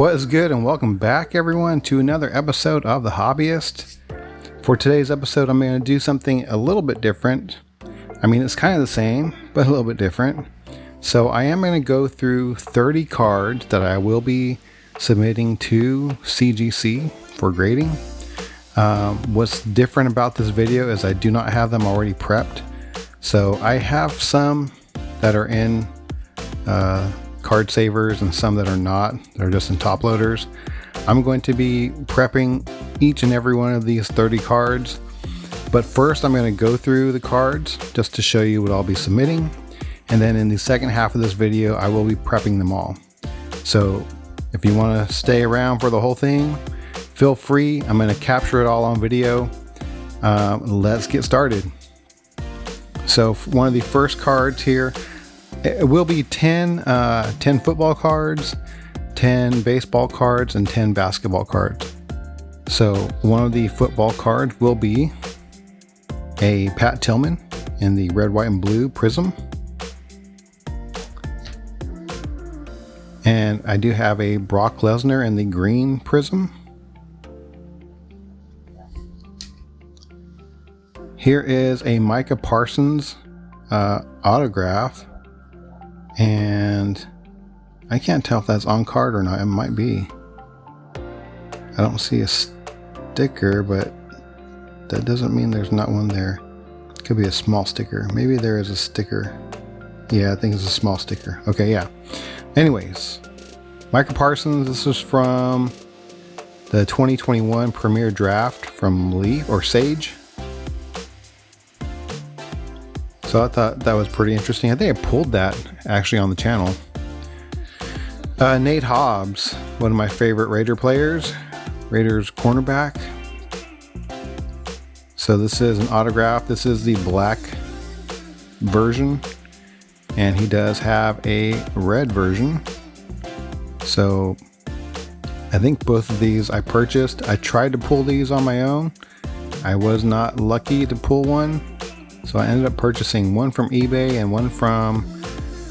What is good, and welcome back everyone to another episode of The Hobbyist. For today's episode, I'm going to do something a little bit different. I mean, it's kind of the same, but a little bit different. So I am going to go through 30 cards that I will be submitting to CGC for grading. What's different about this video is I do not have them already prepped. So I have some that are in card savers and some that are not. They're just in top loaders. I'm going to be prepping each and every one of these 30 cards. But first I'm going to go through the cards just to show you what I'll be submitting. And then in the second half of this video, I will be prepping them all. So if you want to stay around for the whole thing, feel free. I'm going to capture it all on video. Let's get started. So one of the first cards here, it will be 10 football cards, 10 baseball cards, and 10 basketball cards. So one of the football cards will be a Pat Tillman in the red, white, and blue prism. And I do have a Brock Lesnar in the green prism. Here is a Micah Parsons autograph. And I can't tell if that's on card or not. It might be. I don't see a sticker, but that doesn't mean there's not one there. It could be a small sticker. Maybe there is a sticker. Yeah, I think it's a small sticker. Okay, yeah. Anyways, Micah Parsons, this is from the 2021 Premier Draft from Lee or Sage. So I thought that was pretty interesting. I think I pulled that actually on the channel. Nate Hobbs, one of my favorite Raider players, Raiders cornerback. So this is an autograph. This is the black version, and he does have a red version. So I think both of these I purchased. I tried to pull these on my own. I was not lucky to pull one. So I ended up purchasing one from eBay and one from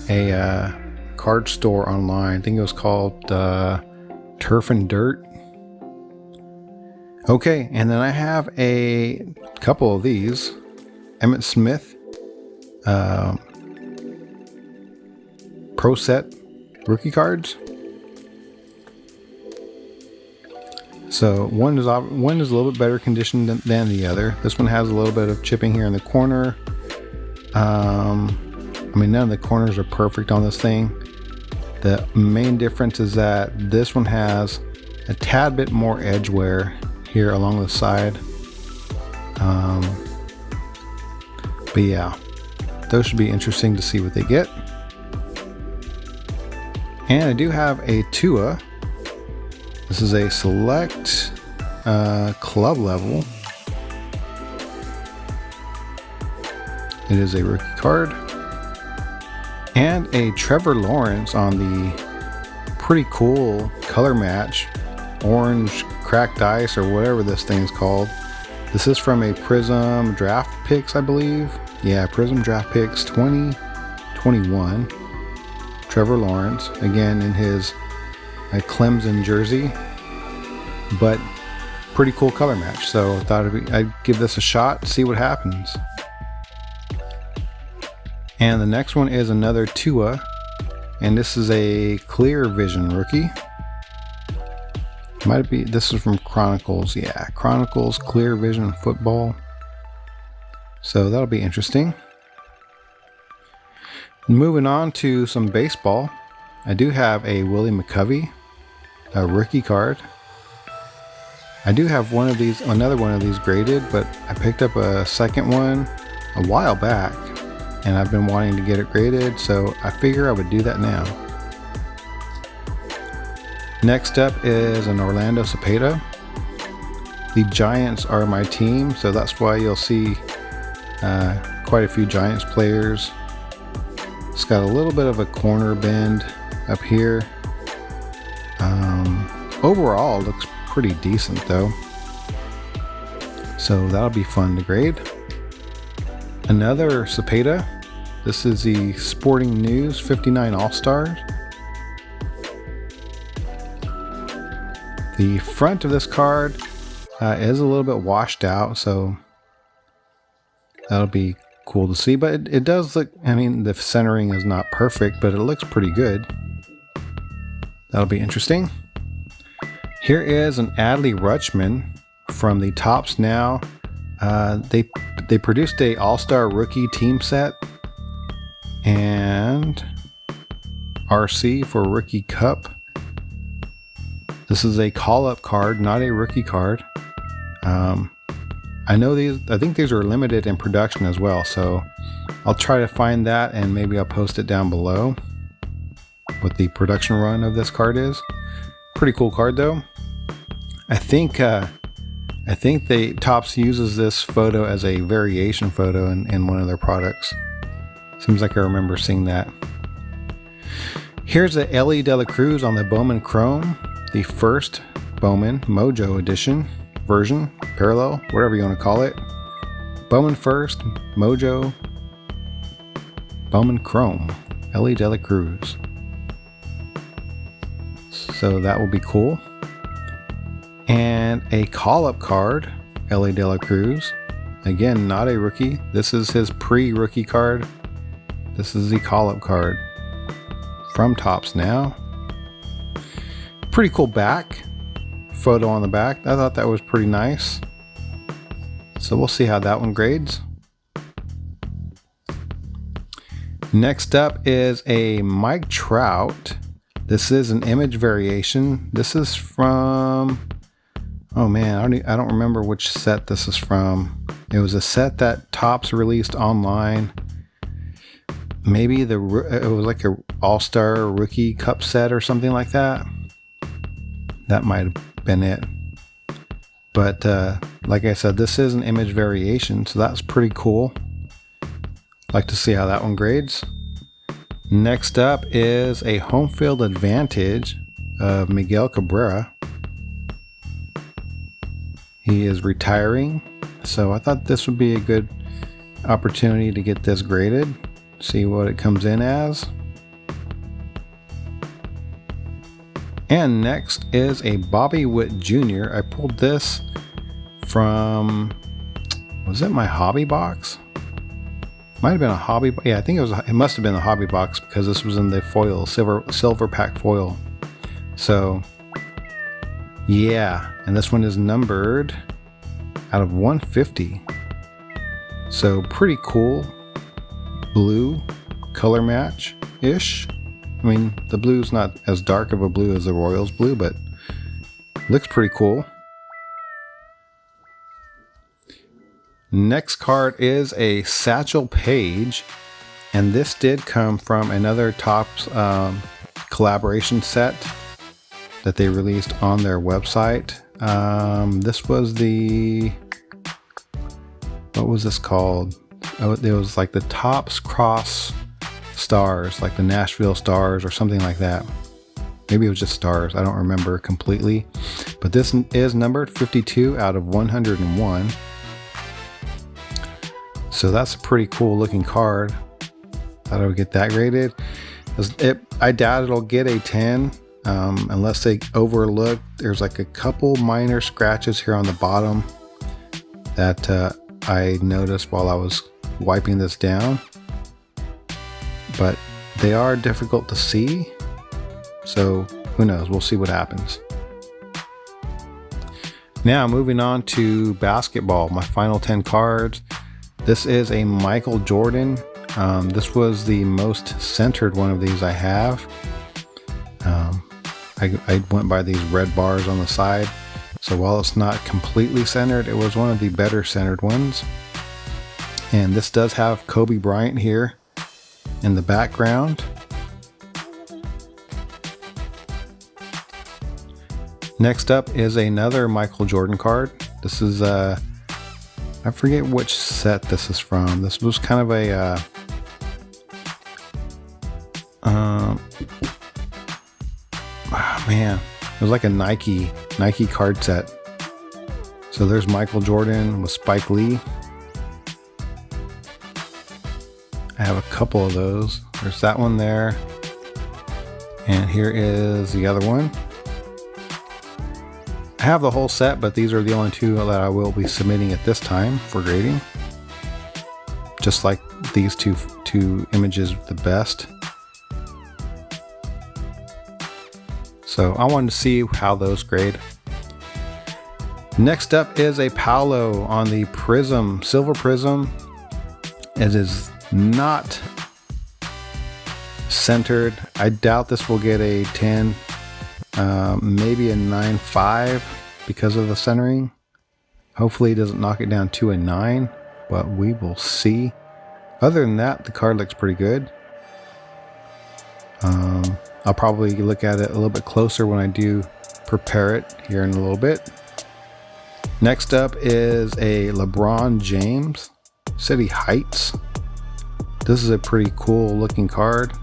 a card store online. I think it was called Turf and Dirt. Okay, and then I have a couple of these. Emmitt Smith Pro Set rookie cards. So one is a little bit better conditioned than the other. This one has a little bit of chipping here in the corner. I mean, none of the corners are perfect on this thing. The main difference is that this one has a tad bit more edge wear here along the side. But yeah, those should be interesting to see what they get. And I do have a Tua. This is a select club level. It is a rookie card. And a Trevor Lawrence on the pretty cool color match. Orange cracked ice or whatever this thing's called. This is from a Prism Draft Picks, I believe. Yeah, Prism Draft Picks 2021. Trevor Lawrence, again in his a Clemson jersey, but pretty cool color match. So I thought I'd give this a shot, see what happens. And the next one is another Tua, and this is a Clear Vision rookie. Might be, this is from Chronicles. Yeah, Chronicles Clear Vision Football. So that'll be interesting. Moving on to some baseball. I do have a Willie McCovey, a rookie card. I do have one of these, another one of these graded, but I picked up a second one a while back and I've been wanting to get it graded, so I figure I would do that now. Next up is an Orlando Cepeda. The Giants are my team, so that's why you'll see quite a few Giants players. It's got a little bit of a corner bend up here. Overall, it looks pretty decent though. So that'll be fun to grade. Another Cepeda. This is the Sporting News 59 All-Stars. The front of this card is a little bit washed out, so that'll be cool to see. But it does look, I mean, the centering is not perfect, but it looks pretty good. That'll be interesting. Here is an Adley Rutschman from the Topps Now. They produced a All-Star Rookie team set and RC for Rookie Cup. This is a call-up card, not a rookie card. I think these are limited in production as well, so I'll try to find that and maybe I'll post it down below what the production run of this card is. Pretty cool card though. I think the Topps uses this photo as a variation photo in one of their products. Seems like I remember seeing that. Here's a Ellie De La Cruz on the Bowman Chrome, the first Bowman Mojo edition version, parallel, whatever you want to call it. Bowman first, Mojo, Bowman Chrome, Ellie De La Cruz. So that will be cool. And a call-up card, Ellie De La Cruz. Again, not a rookie. This is his pre-rookie card. This is the call-up card from Topps Now. Pretty cool back. Photo on the back. I thought that was pretty nice. So we'll see how that one grades. Next up is a Mike Trout. This is an image variation. This is from... oh man, I don't remember which set this is from. It was a set that Topps released online. Maybe it was like a All-Star Rookie Cup set or something like that. That might have been it. But like I said, this is an image variation, so that's pretty cool. Like to see how that one grades. Next up is a Home Field Advantage of Miguel Cabrera. He is retiring, so I thought this would be a good opportunity to get this graded, see what it comes in as. And next is a Bobby Witt Jr. I pulled this from, was it my hobby box? Might have been a hobby, yeah, I think it must have been a hobby box because this was in the foil, silver pack foil. So yeah, and this one is numbered out of 150. So pretty cool blue color match-ish. I mean, the blue's not as dark of a blue as the Royals blue, but looks pretty cool. Next card is a Satchel Paige, and this did come from another Topps collaboration set that they released on their website. This was the, what was this called? Oh, it was like the Topps Cross Stars, like the Nashville Stars or something like that. Maybe it was just Stars, I don't remember completely. But this is numbered 52 out of 101. So that's a pretty cool looking card. Thought I would get that graded. I doubt it'll get a 10 unless they overlook. There's like a couple minor scratches here on the bottom that I noticed while I was wiping this down. But they are difficult to see. So who knows? We'll see what happens. Now moving on to basketball, my final 10 cards. This is a Michael Jordan. This was the most centered one of these I have. I went by these red bars on the side. So while it's not completely centered, it was one of the better centered ones. And this does have Kobe Bryant here in the background. Next up is another Michael Jordan card. This is I forget which set this is from. This was kind of a oh man, it was like a Nike card set. So there's Michael Jordan with Spike Lee. I have a couple of those. There's that one there. And here is the other one. I have the whole set, but these are the only two that I will be submitting at this time for grading. Just like these two images the best. So I wanted to see how those grade. Next up is a Paolo on the Prism, Silver Prism. It is not centered. I doubt this will get a 10, maybe a 9.5 because of the centering. Hopefully it doesn't knock it down to a 9, but we will see. Other than that, the card looks pretty good. I'll probably look at it a little bit closer when I do prepare it here in a little bit. Next up is a LeBron James City Heights. This is a pretty cool looking card.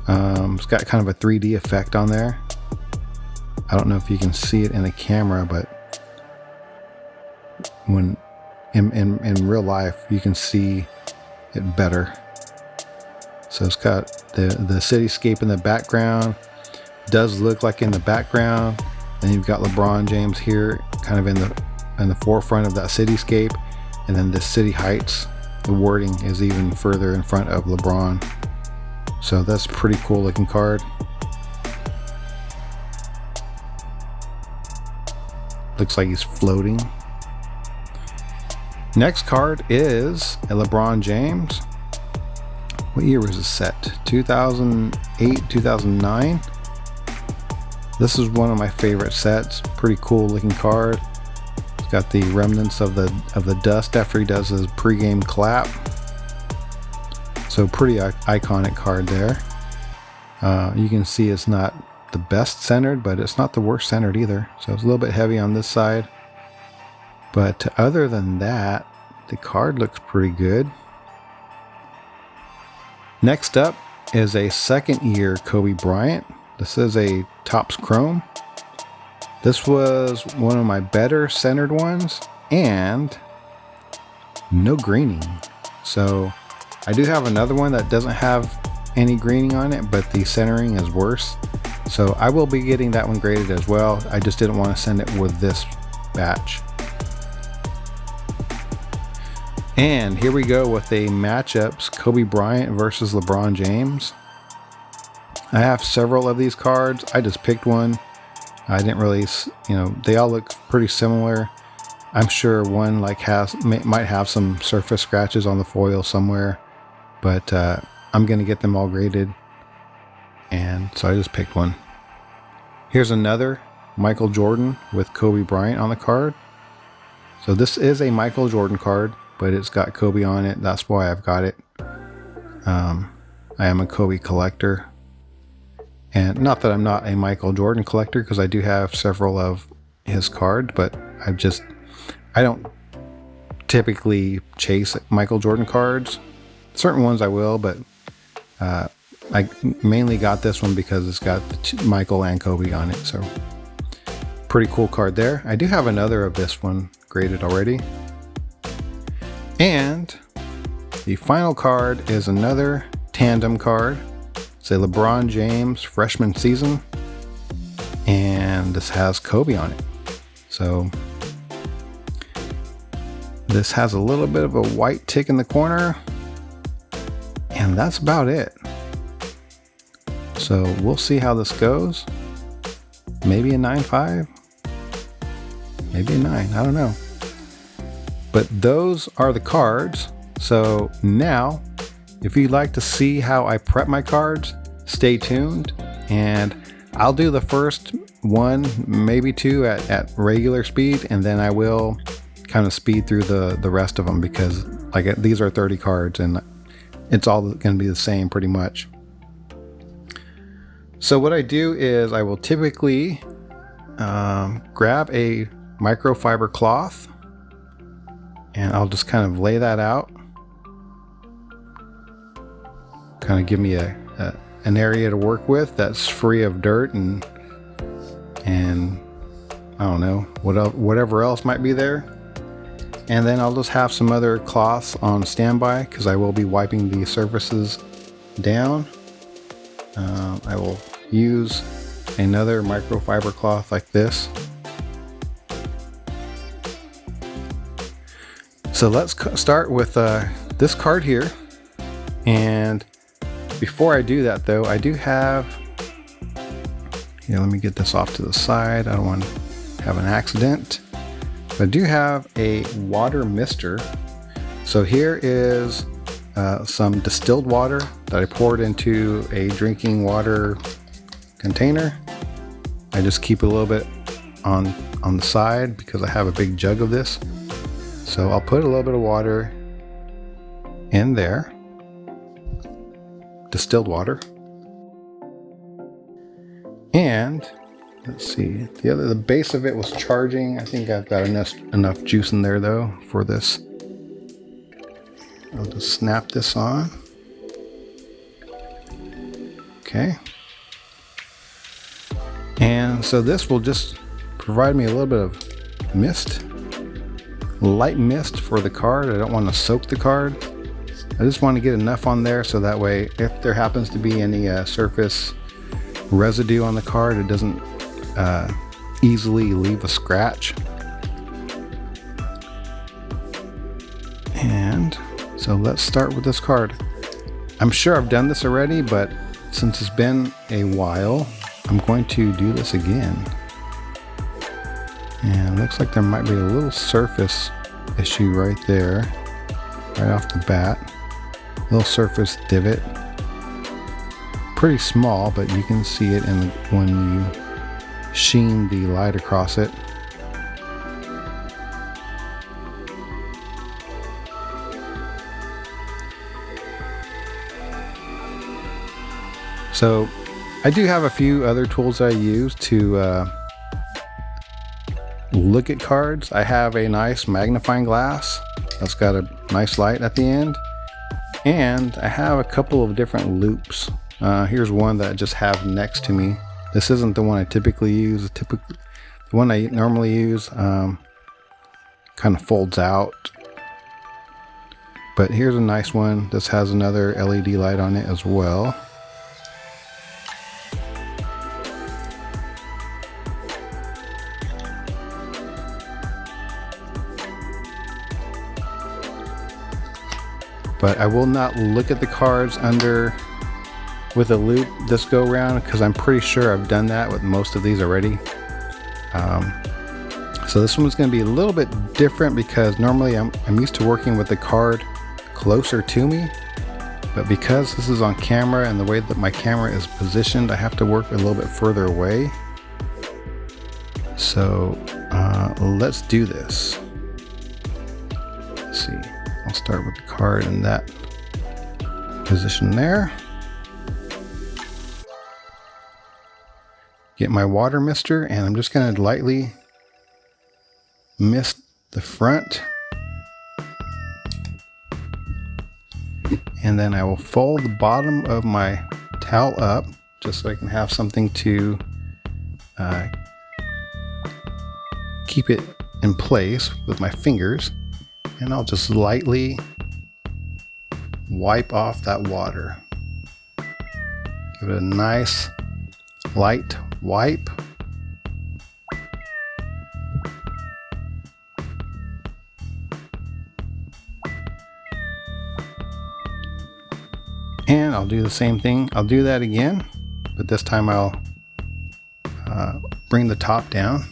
It's got kind of a 3D effect on there. I don't know if you can see it in the camera, but when in real life you can see it better. So it's got the cityscape in the background. Does look like in the background. Then you've got LeBron James here, kind of in the forefront of that cityscape, and then the City Heights. The wording is even further in front of LeBron. So that's a pretty cool looking card. Looks like he's floating. Next card is a LeBron James. What year was this set? 2008, 2009. This is one of my favorite sets. Pretty cool looking card. It's got the remnants of the dust after he does his pregame clap. So pretty iconic card there. You can see it's not the best centered, but it's not the worst centered either. So it's a little bit heavy on this side. But other than that, the card looks pretty good. Next up is a second year Kobe Bryant. This is a Topps Chrome. This was one of my better centered ones and no greening. So I do have another one that doesn't have any greening on it, but the centering is worse. So I will be getting that one graded as well. I just didn't want to send it with this batch. And here we go with a matchups, Kobe Bryant versus LeBron James. I have several of these cards. I just picked one. I didn't really, they all look pretty similar. I'm sure one might have some surface scratches on the foil somewhere, but I'm gonna get them all graded. And so I just picked one. Here's another Michael Jordan with Kobe Bryant on the card. So this is a Michael Jordan card, but it's got Kobe on it. That's why I've got it. I am a Kobe collector. And not that I'm not a Michael Jordan collector, because I do have several of his cards, but I don't typically chase Michael Jordan cards. Certain ones I will, but I mainly got this one because it's got Michael and Kobe on it. So pretty cool card there. I do have another of this one graded already. And the final card is another tandem card. It's a LeBron James freshman season, and this has Kobe on it. So this has a little bit of a white tick in the corner, and that's about it. So we'll see how this goes. Maybe a 9.5, maybe a 9, I don't know. But those are the cards. So now, if you'd like to see how I prep my cards, stay tuned, and I'll do the first one, maybe two at regular speed, and then I will kind of speed through the rest of them, because these are 30 cards and it's all going to be the same pretty much. So what I do is I will typically grab a microfiber cloth, and I'll just kind of lay that out. Kind of give me an area to work with that's free of dirt and I don't know, whatever else might be there. And then I'll just have some other cloths on standby, because I will be wiping the surfaces down. I will use another microfiber cloth like this So let's start with this card here. And before I do that though, I do have, here, let me get this off to the side. I don't want to have an accident. I do have a water mister. So here is some distilled water that I poured into a drinking water container. I just keep a little bit on the side because I have a big jug of this. So I'll put a little bit of water in there, distilled water. And let's see, the base of it was charging. I think I've got enough juice in there though for this. I'll just snap this on. Okay. And so this will just provide me a little bit of mist, light mist for the card. I don't want to soak the card. I just want to get enough on there so that way if there happens to be any surface residue on the card, it doesn't easily leave a scratch. And so let's start with this card. I'm sure I've done this already, but since it's been a while, I'm going to do this again. And it looks like there might be a little surface issue right there, right off the bat. Little surface divot. Pretty small, but you can see it when you sheen the light across it. So I do have a few other tools that I use to look at cards. I have a nice magnifying glass that's got a nice light at the end, and I have a couple of different loops. Here's one that I just have next to me. This isn't the one I typically use. The one I normally use kind of folds out, but here's a nice one. This has another LED light on it as well. But I will not look at the cards under with a loop this go round because I'm pretty sure I've done that with most of these already. So this one's going to be a little bit different because normally I'm used to working with the card closer to me, but because this is on camera and the way that my camera is positioned, I have to work a little bit further away. So let's do this. Let's see. I'll start with the card in that position there. Get my water mister, and I'm just going to lightly mist the front. And then I will fold the bottom of my towel up just so I can have something to keep it in place with my fingers. And I'll just lightly wipe off that water. Give it a nice light wipe. And I'll do the same thing. I'll do that again, but this time I'll bring the top down.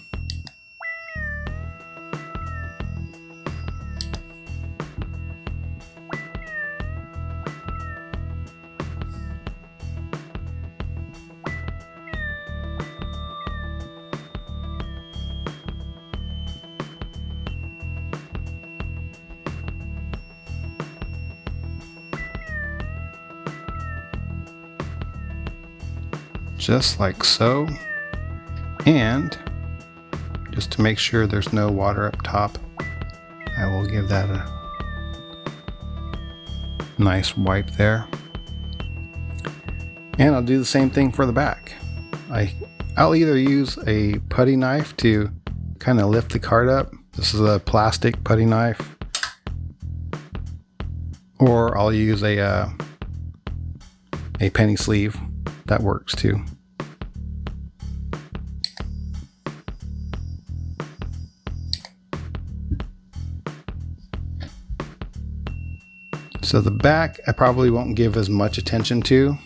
Just like so. And just to make sure there's no water up top, I will give that a nice wipe there. And I'll do the same thing for the back. I'll either use a putty knife to kind of lift the card up. This is a plastic putty knife. Or I'll use a penny sleeve. That works too. So the back I probably won't give as much attention to.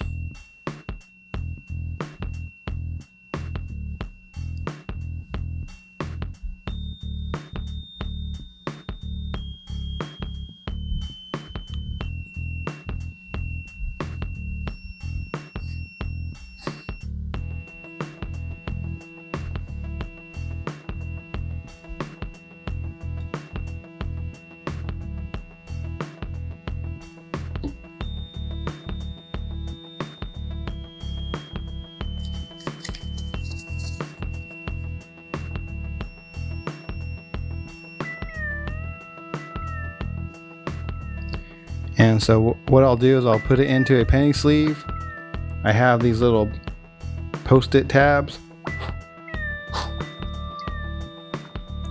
And so what I'll do is I'll put it into a penny sleeve. I have these little post-it tabs.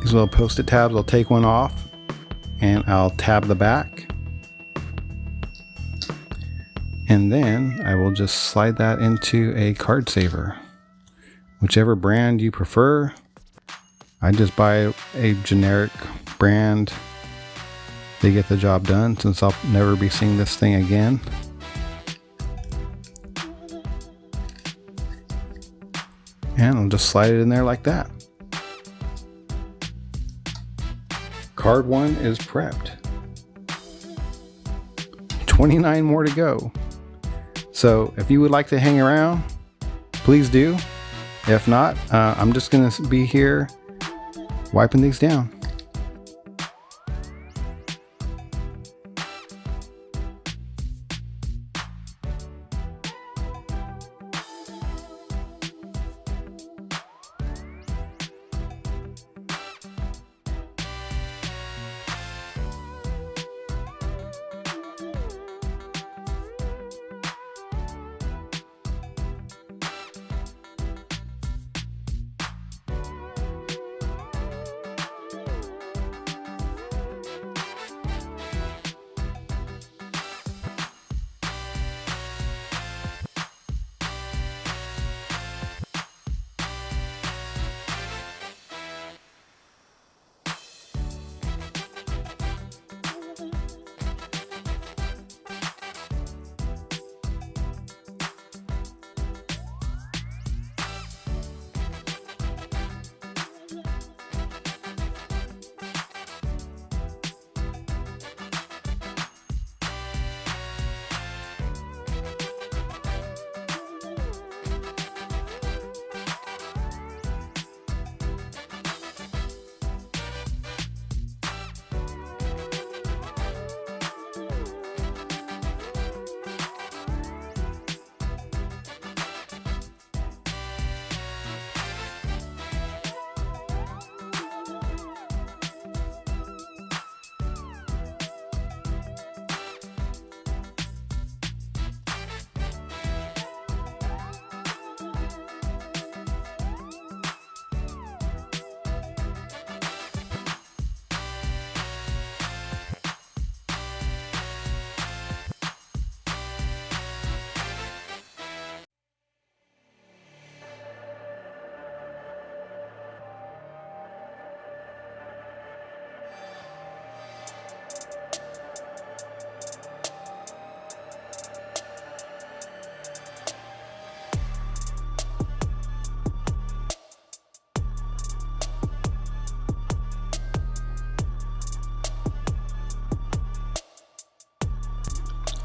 These little post-it tabs, I'll take one off and I'll tab the back. And then I will just slide that into a card saver. Whichever brand you prefer. I just buy a generic brand. They get the job done, since I'll never be seeing this thing again. And I'll just slide it in there like that. Card 1 is prepped. 29 more to go. So if you would like to hang around, please do. If not, I'm just gonna be here wiping these down.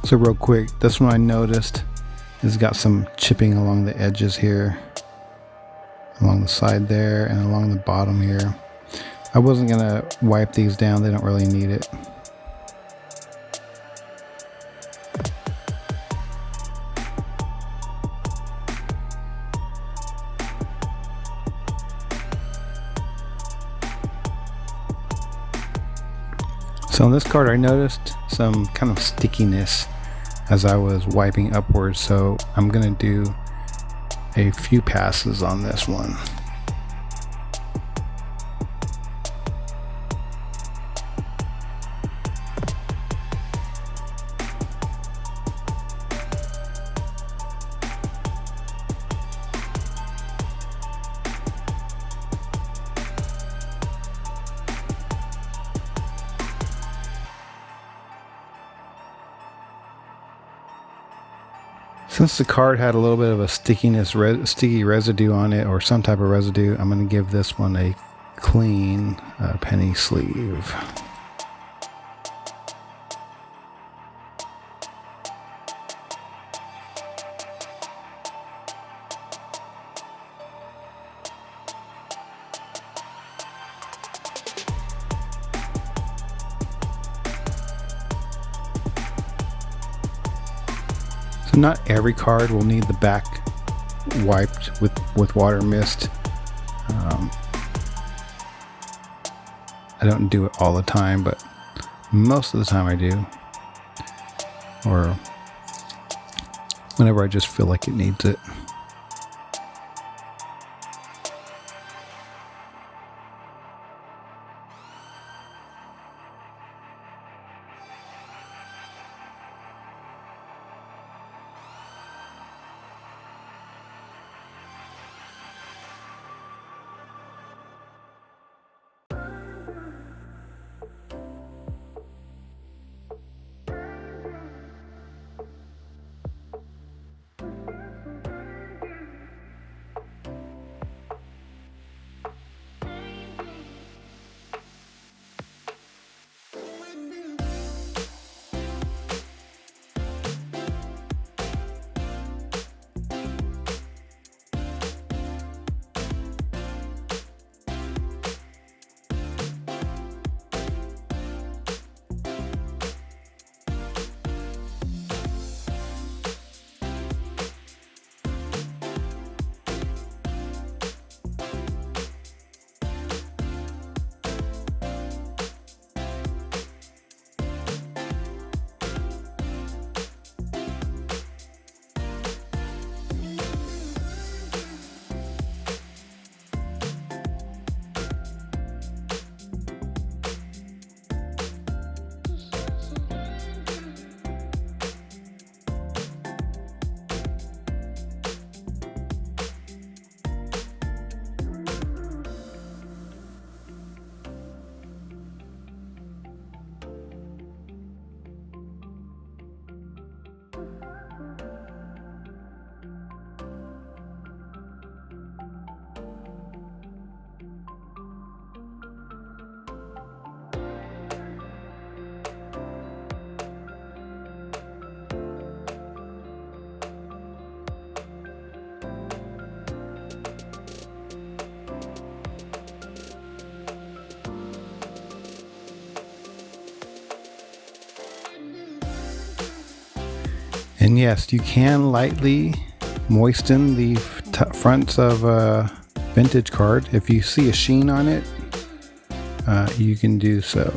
So real quick, this one I noticed has got some chipping along the edges here, along the side there and along the bottom here. I wasn't gonna wipe these down, they don't really need it. So on this card I noticed some kind of stickiness as I was wiping upwards, so I'm gonna do a few passes on this one. Since the card had a little bit of a sticky residue on it, or some type of residue, I'm going to give this one a clean penny sleeve. So not every card will need the back wiped with water mist. I don't do it all the time, but most of the time I do. Or whenever I just feel like it needs it. And yes, you can lightly moisten the fronts of a vintage card. If you see a sheen on it, you can do so.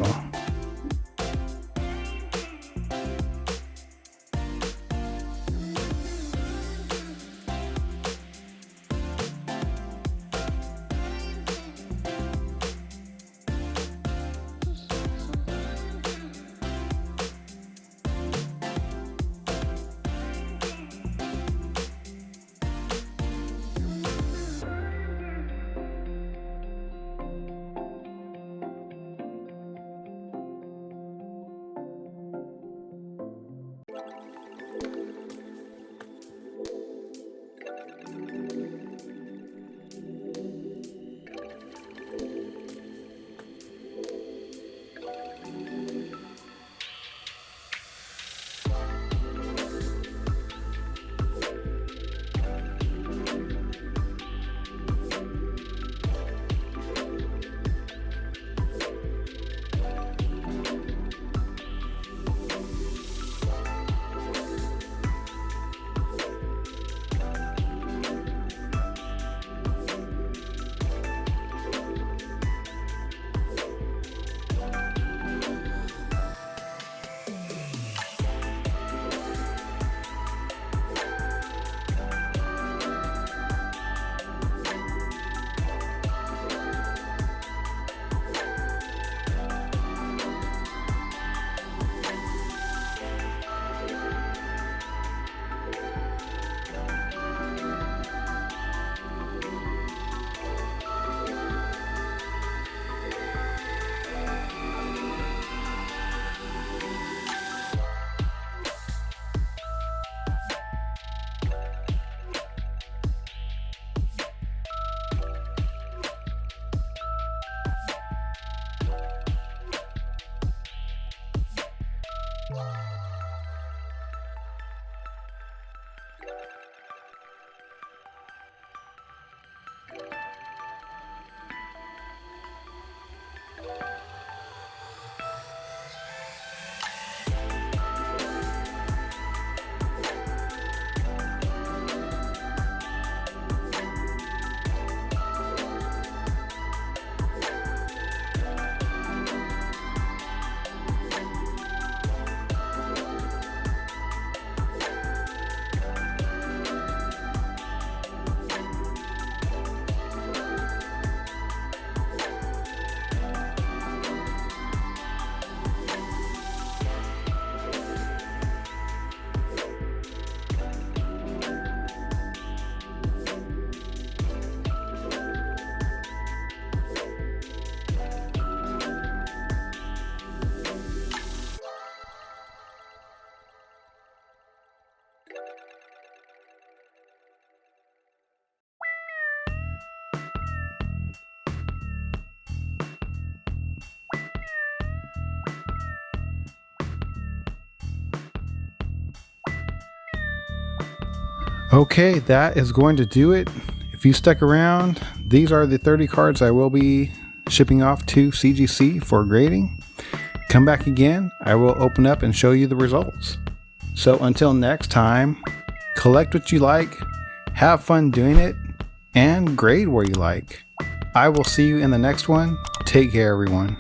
Okay, that is going to do it. If you stuck around, these are the 30 cards I will be shipping off to CGC for grading. Come back again, I will open up and show you the results. So until next time, collect what you like, have fun doing it, and grade where you like. I will see you in the next one. Take care, everyone.